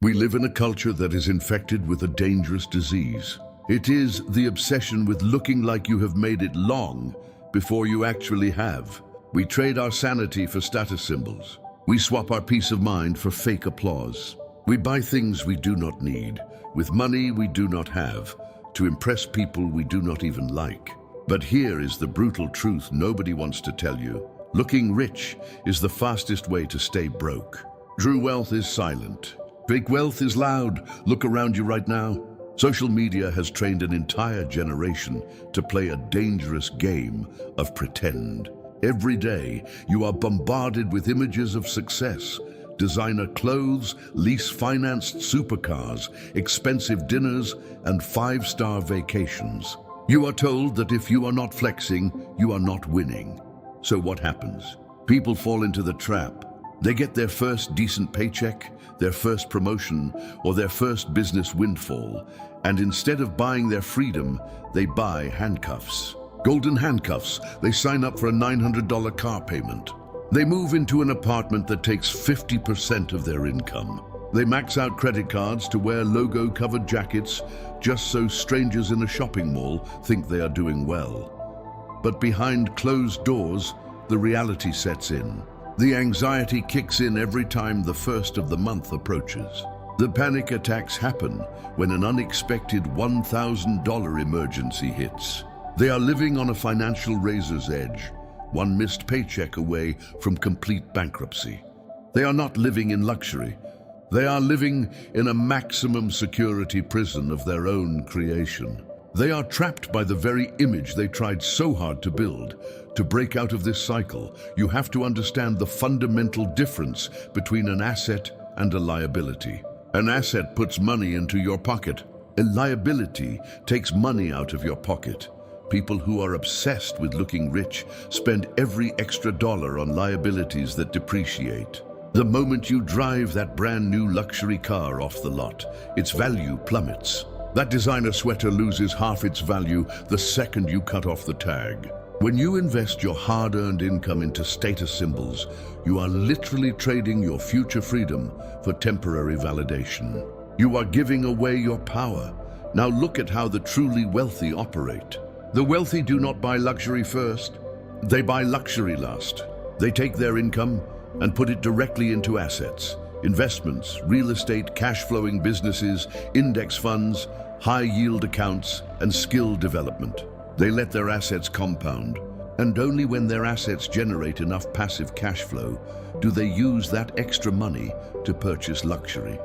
We live in a culture that is infected with a dangerous disease. It is the obsession with looking like you have made it long before you actually have. We trade our sanity for status symbols. We swap our peace of mind for fake applause. We buy things we do not need, with money we do not have, to impress people we do not even like. But here is the brutal truth nobody wants to tell you. Looking rich is the fastest way to stay broke. True wealth is silent. Fake wealth is loud. Look around you right now. Social media has trained an entire generation to play a dangerous game of pretend. Every day, you are bombarded with images of success, designer clothes, lease-financed supercars, expensive dinners, and five-star vacations. You are told that if you are not flexing, you are not winning. So what happens? People fall into the trap. They get their first decent paycheck, their first promotion, or their first business windfall, and instead of buying their freedom, they buy handcuffs. Golden handcuffs. They sign up for a $900 car payment. They move into an apartment that takes 50% of their income. They max out credit cards to wear logo-covered jackets just so strangers in a shopping mall think they are doing well. But behind closed doors, the reality sets in. The anxiety kicks in every time the first of the month approaches. The panic attacks happen when an unexpected $1,000 emergency hits. They are living on a financial razor's edge, one missed paycheck away from complete bankruptcy. They are not living in luxury. They are living in a maximum security prison of their own creation. They are trapped by the very image they tried so hard to build. To break out of this cycle, you have to understand the fundamental difference between an asset and a liability. An asset puts money into your pocket. A liability takes money out of your pocket. People who are obsessed with looking rich spend every extra dollar on liabilities that depreciate. The moment you drive that brand new luxury car off the lot, its value plummets. That designer sweater loses half its value the second you cut off the tag. When you invest your hard-earned income into status symbols, you are literally trading your future freedom for temporary validation. You are giving away your power. Now look at how the truly wealthy operate. The wealthy do not buy luxury first. They buy luxury last. They take their income and put it directly into assets, investments, real estate, cash-flowing businesses, index funds, high-yield accounts, and skill development. They let their assets compound, and only when their assets generate enough passive cash flow do they use that extra money to purchase luxury.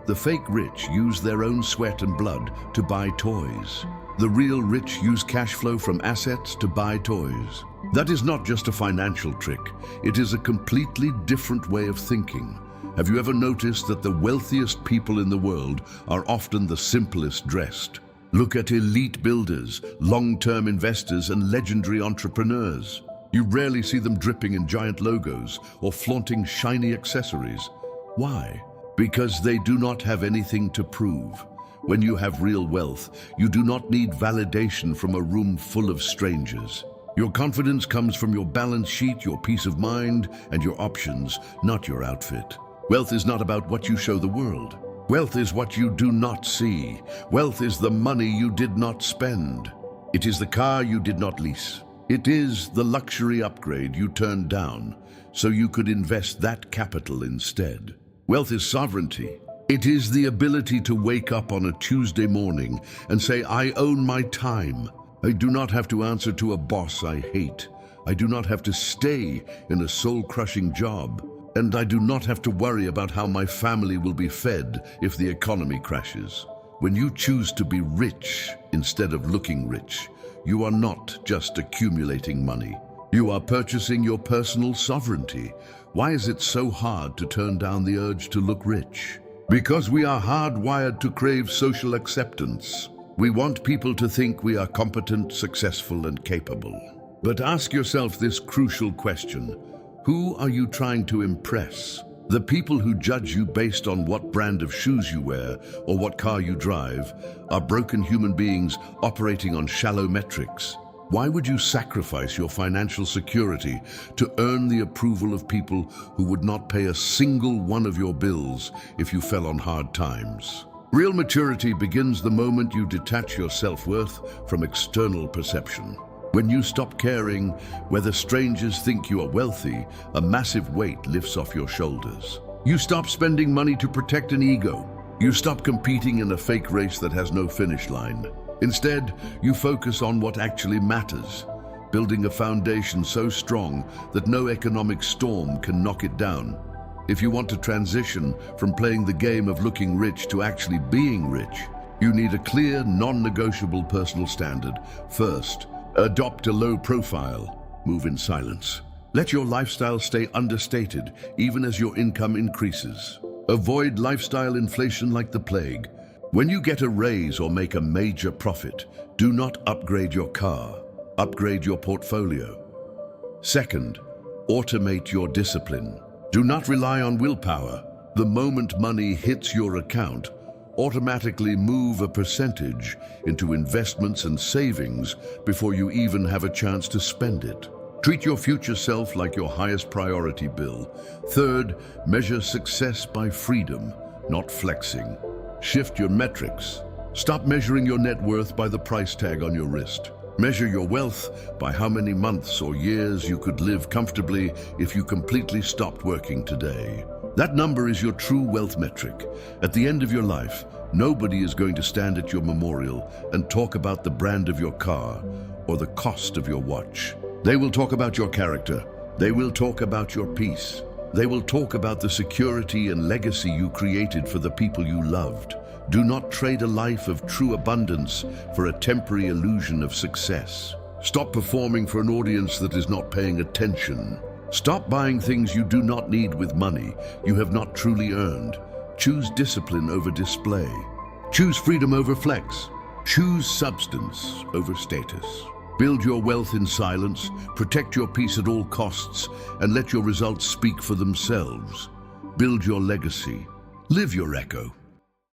The fake rich use their own sweat and blood to buy toys. The real rich use cash flow from assets to buy toys. That is not just a financial trick. It is a completely different way of thinking. Have you ever noticed that the wealthiest people in the world are often the simplest dressed? Look at elite builders, long-term investors, and legendary entrepreneurs. You rarely see them dripping in giant logos or flaunting shiny accessories. Why? Because they do not have anything to prove. When you have real wealth, you do not need validation from a room full of strangers. Your confidence comes from your balance sheet, your peace of mind, and your options, not your outfit. Wealth is not about what you show the world. Wealth is what you do not see. Wealth is the money you did not spend. It is the car you did not lease. It is the luxury upgrade you turned down so you could invest that capital instead. Wealth is sovereignty. It is the ability to wake up on a Tuesday morning and say, I own my time. I do not have to answer to a boss I hate. I do not have to stay in a soul-crushing job. And I do not have to worry about how my family will be fed if the economy crashes. When you choose to be rich instead of looking rich, you are not just accumulating money. You are purchasing your personal sovereignty. Why is it so hard to turn down the urge to look rich? Because we are hardwired to crave social acceptance. We want people to think we are competent, successful, and capable. But ask yourself this crucial question. Who are you trying to impress? The people who judge you based on what brand of shoes you wear or what car you drive are broken human beings operating on shallow metrics. Why would you sacrifice your financial security to earn the approval of people who would not pay a single one of your bills if you fell on hard times? Real maturity begins the moment you detach your self-worth from external perception. When you stop caring whether strangers think you are wealthy, a massive weight lifts off your shoulders. You stop spending money to protect an ego. You stop competing in a fake race that has no finish line. Instead, you focus on what actually matters, building a foundation so strong that no economic storm can knock it down. If you want to transition from playing the game of looking rich to actually being rich, you need a clear, non-negotiable personal standard. First, adopt a low profile. Move in silence. Let your lifestyle stay understated, even as your income increases. Avoid lifestyle inflation like the plague. When you get a raise or make a major profit, do not upgrade your car. Upgrade your portfolio. Second, automate your discipline. Do not rely on willpower. The moment money hits your account, automatically move a percentage into investments and savings before you even have a chance to spend it. Treat your future self like your highest priority bill. Third, measure success by freedom, not flexing. Shift your metrics. Stop measuring your net worth by the price tag on your wrist. Measure your wealth by how many months or years you could live comfortably if you completely stopped working today. That number is your true wealth metric. At the end of your life, nobody is going to stand at your memorial and talk about the brand of your car or the cost of your watch. They will talk about your character. They will talk about your peace. They will talk about the security and legacy you created for the people you loved. Do not trade a life of true abundance for a temporary illusion of success. Stop performing for an audience that is not paying attention. Stop buying things you do not need with money you have not truly earned. Choose discipline over display. Choose freedom over flex. Choose substance over status. Build your wealth in silence, protect your peace at all costs, and let your results speak for themselves. Build your legacy. Live your echo.